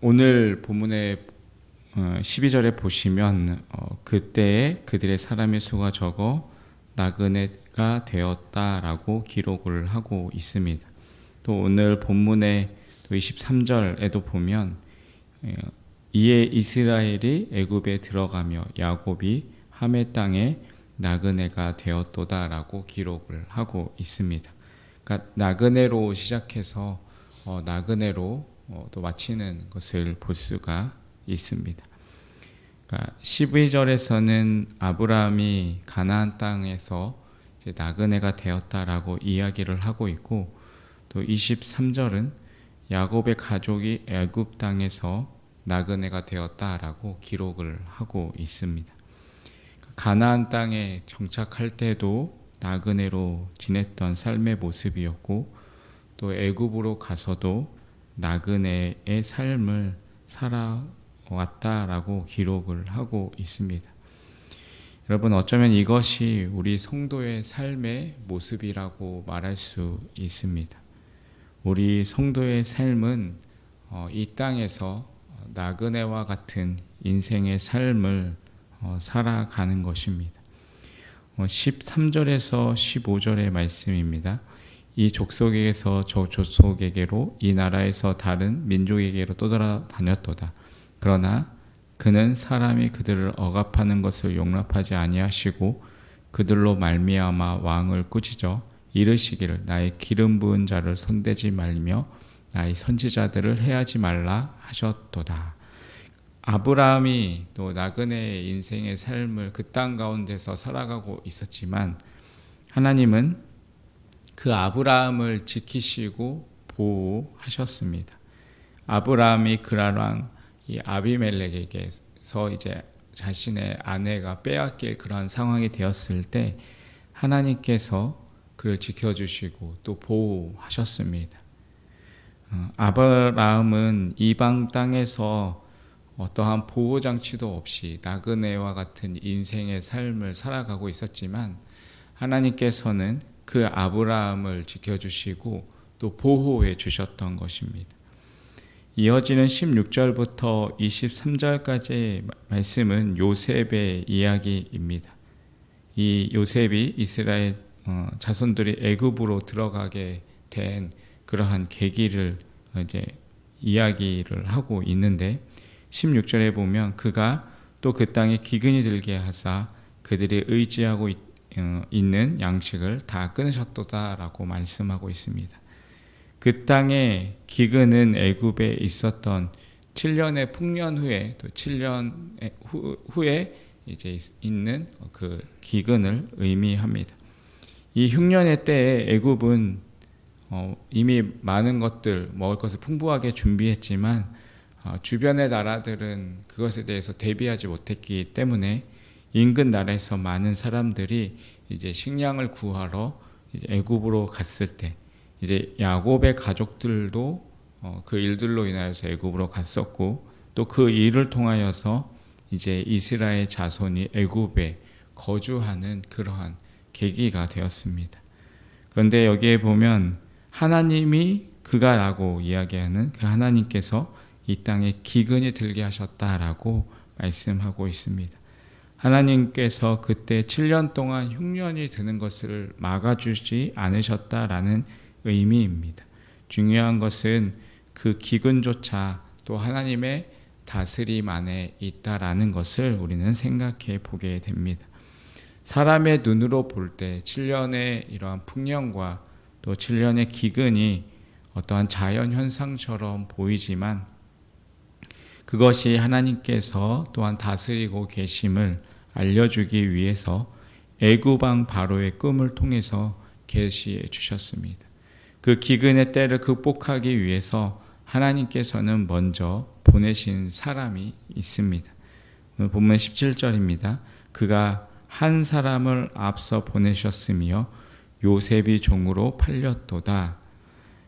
오늘 본문의 12절에 보시면 그때에 그들의 사람의 수가 적어 나그네가 되었다라고 기록을 하고 있습니다. 또 오늘 본문의 23절에도 보면 이에 이스라엘이 애굽에 들어가며 야곱이 함의 땅에 나그네가 되었도다라고 기록을 하고 있습니다. 그러니까 나그네로 시작해서 나그네로 또 마치는 것을 볼 수가 있습니다. 그러니까 12절에서는 아브라함이 가나안 땅에서 이제 나그네가 되었다라고 이야기를 하고 있고, 또 23절은 야곱의 가족이 애굽 땅에서 나그네가 되었다라고 기록을 하고 있습니다. 가나안 땅에 정착할 때도 나그네로 지냈던 삶의 모습이었고, 또 애굽으로 가서도 나그네의 삶을 살아왔다라고 기록을 하고 있습니다. 여러분, 어쩌면 이것이 우리 성도의 삶의 모습이라고 말할 수 있습니다. 우리 성도의 삶은 이 땅에서 나그네와 같은 인생의 삶을 살아가는 것입니다. 13절에서 15절의 말씀입니다. 이 족속에게서 저 족속에게로, 이 나라에서 다른 민족에게로 떠돌아다녔도다. 그러나 그는 사람이 그들을 억압하는 것을 용납하지 아니하시고 그들로 말미암아 왕을 꾸짖어 이르시기를 나의 기름 부은 자를 손대지 말며 나의 선지자들을 해하지 말라 하셨도다. 아브라함이 또 나그네의 인생의 삶을 그 땅 가운데서 살아가고 있었지만, 하나님은 그 아브라함을 지키시고 보호하셨습니다. 아브라함이 그랄왕 이 아비멜렉에게서 이제 자신의 아내가 빼앗길 그런 상황이 되었을 때 하나님께서 그를 지켜주시고 또 보호하셨습니다. 아브라함은 이방 땅에서 어떠한 보호장치도 없이 나그네와 같은 인생의 삶을 살아가고 있었지만, 하나님께서는 그 아브라함을 지켜주시고 또 보호해 주셨던 것입니다. 이어지는 16절부터 23절까지의 말씀은 요셉의 이야기입니다. 이 요셉이 이스라엘 자손들이 애굽으로 들어가게 된 그러한 계기를 이제 이야기를 하고 있는데, 16절에 보면 그가 또 그 땅에 기근이 들게 하사 그들이 의지하고 있는 양식을 다 끊으셨도다라고 말씀하고 있습니다. 그 땅의 기근은 애굽에 있었던 7년의 풍년 후에, 또 7년 후에 이제 있는 그 기근을 의미합니다. 이 흉년의 때에 애굽은 이미 많은 것들, 먹을 것을 풍부하게 준비했지만 주변의 나라들은 그것에 대해서 대비하지 못했기 때문에 인근 나라에서 많은 사람들이 이제 식량을 구하러 이제 애굽으로 갔을 때, 이제 야곱의 가족들도 그 일들로 인하여서 애굽으로 갔었고, 또 그 일을 통하여서 이제 이스라엘 자손이 애굽에 거주하는 그러한 계기가 되었습니다. 그런데 여기에 보면 하나님이 그가라고 이야기하는 그 하나님께서 이 땅에 기근이 들게 하셨다라고 말씀하고 있습니다. 하나님께서 그때 7년 동안 흉년이 드는 것을 막아주지 않으셨다라는 의미입니다. 중요한 것은 그 기근조차 또 하나님의 다스림 안에 있다라는 것을 우리는 생각해 보게 됩니다. 사람의 눈으로 볼 때 7년의 이러한 풍년과 또 7년의 기근이 어떠한 자연현상처럼 보이지만, 그것이 하나님께서 또한 다스리고 계심을 알려주기 위해서 애굽 왕 바로의 꿈을 통해서 계시해 주셨습니다. 그 기근의 때를 극복하기 위해서 하나님께서는 먼저 보내신 사람이 있습니다. 본문 17절입니다. 그가 한 사람을 앞서 보내셨으며 요셉이 종으로 팔렸도다.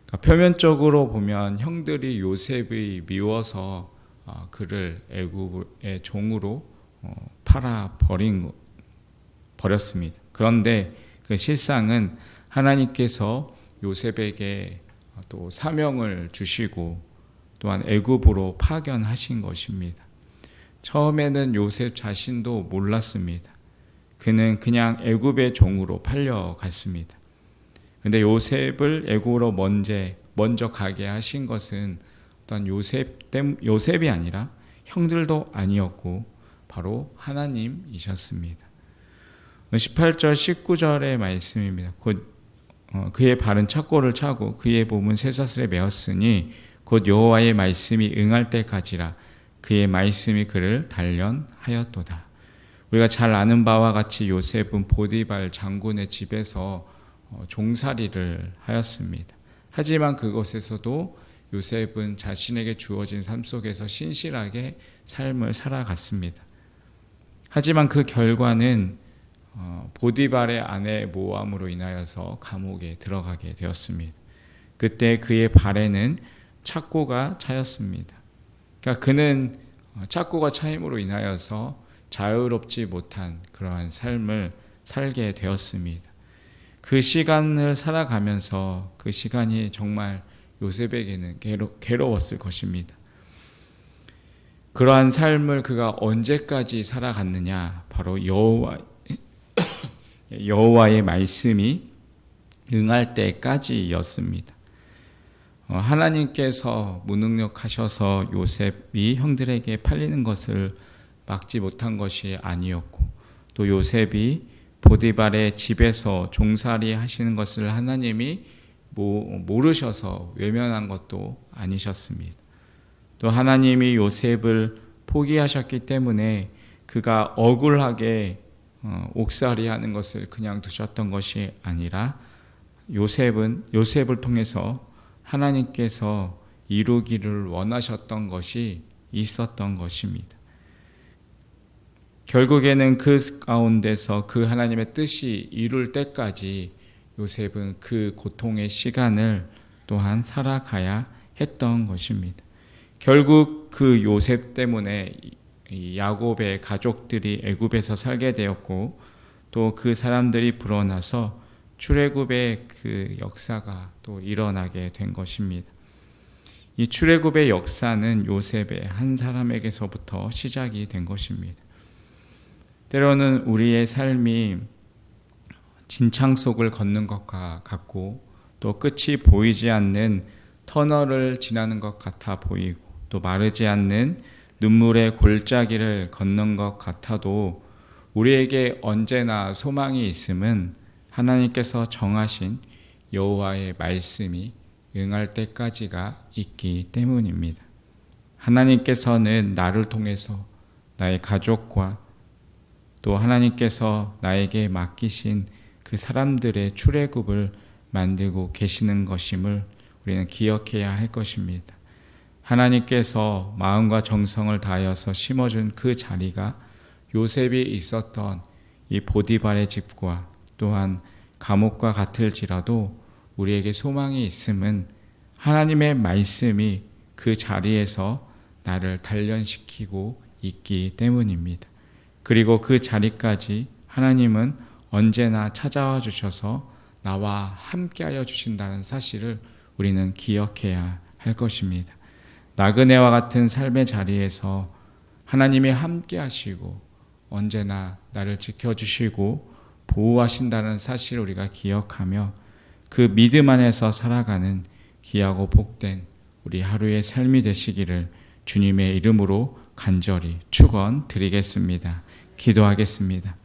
그러니까 표면적으로 보면 형들이 요셉이 미워서 그를 애굽의 종으로 팔아 버렸습니다. 그런데 그 실상은 하나님께서 요셉에게 또 사명을 주시고 또한 애굽으로 파견하신 것입니다. 처음에는 요셉 자신도 몰랐습니다. 그는 그냥 애굽의 종으로 팔려갔습니다. 그런데 요셉을 애굽으로 먼저 가게 하신 것은 어떤 요셉이 아니라 형들도 아니었고 바로 하나님이셨습니다. 18절 19절의 말씀입니다. 곧 그의 발은 착고를 차고 그의 몸은 쇠사슬에 매었으니 곧 여호와의 말씀이 응할 때까지라 그의 말씀이 그를 단련하였도다. 우리가 잘 아는 바와 같이 요셉은 보디발 장군의 집에서 종살이를 하였습니다. 하지만 그것에서도 요셉은 자신에게 주어진 삶 속에서 신실하게 삶을 살아갔습니다. 하지만 그 결과는 보디발의 아내 모함으로 인하여서 감옥에 들어가게 되었습니다. 그때 그의 발에는 착고가 차였습니다. 그러니까 그는 착고가 차임으로 인하여서 자유롭지 못한 그러한 삶을 살게 되었습니다. 그 시간을 살아가면서 그 시간이 정말 요셉에게는 괴로웠을 것입니다. 그러한 삶을 그가 언제까지 살아갔느냐? 바로 여호와의 말씀이 응할 때까지였습니다. 하나님께서 무능력하셔서 요셉이 형들에게 팔리는 것을 막지 못한 것이 아니었고, 또 요셉이 보디발의 집에서 종살이 하시는 것을 하나님이 모르셔서 외면한 것도 아니셨습니다. 또 하나님이 요셉을 포기하셨기 때문에 그가 억울하게 옥살이 하는 것을 그냥 두셨던 것이 아니라 요셉을 통해서 하나님께서 이루기를 원하셨던 것이 있었던 것입니다. 결국에는 그 가운데서 그 하나님의 뜻이 이룰 때까지 요셉은 그 고통의 시간을 또한 살아가야 했던 것입니다. 결국 그 요셉 때문에 야곱의 가족들이 애굽에서 살게 되었고, 또 그 사람들이 불어나서 출애굽의 그 역사가 또 일어나게 된 것입니다. 이 출애굽의 역사는 요셉의 한 사람에게서부터 시작이 된 것입니다. 때로는 우리의 삶이 진창 속을 걷는 것과 같고, 또 끝이 보이지 않는 터널을 지나는 것 같아 보이고, 또 마르지 않는 눈물의 골짜기를 걷는 것 같아도 우리에게 언제나 소망이 있음은 하나님께서 정하신 여호와의 말씀이 응할 때까지가 있기 때문입니다. 하나님께서는 나를 통해서 나의 가족과 또 하나님께서 나에게 맡기신 그 사람들의 출애굽을 만들고 계시는 것임을 우리는 기억해야 할 것입니다. 하나님께서 마음과 정성을 다하여서 심어준 그 자리가 요셉이 있었던 이 보디발의 집과 또한 감옥과 같을지라도 우리에게 소망이 있음은 하나님의 말씀이 그 자리에서 나를 단련시키고 있기 때문입니다. 그리고 그 자리까지 하나님은 언제나 찾아와 주셔서 나와 함께하여 주신다는 사실을 우리는 기억해야 할 것입니다. 나그네와 같은 삶의 자리에서 하나님이 함께 하시고 언제나 나를 지켜주시고 보호하신다는 사실을 우리가 기억하며 그 믿음 안에서 살아가는 귀하고 복된 우리 하루의 삶이 되시기를 주님의 이름으로 간절히 축원드리겠습니다. 기도하겠습니다.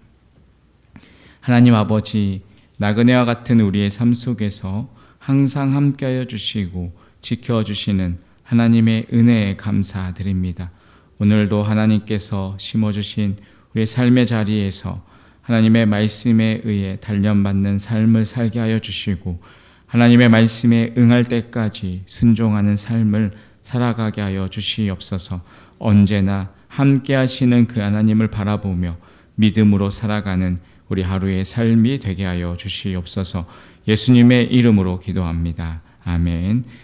하나님 아버지, 나그네와 같은 우리의 삶 속에서 항상 함께하여 주시고 지켜주시는 하나님의 은혜에 감사드립니다. 오늘도 하나님께서 심어주신 우리의 삶의 자리에서 하나님의 말씀에 의해 단련받는 삶을 살게 하여 주시고 하나님의 말씀에 응할 때까지 순종하는 삶을 살아가게 하여 주시옵소서. 언제나 함께 하시는 그 하나님을 바라보며 믿음으로 살아가는 우리 하루의 삶이 되게 하여 주시옵소서. 예수님의 이름으로 기도합니다. 아멘.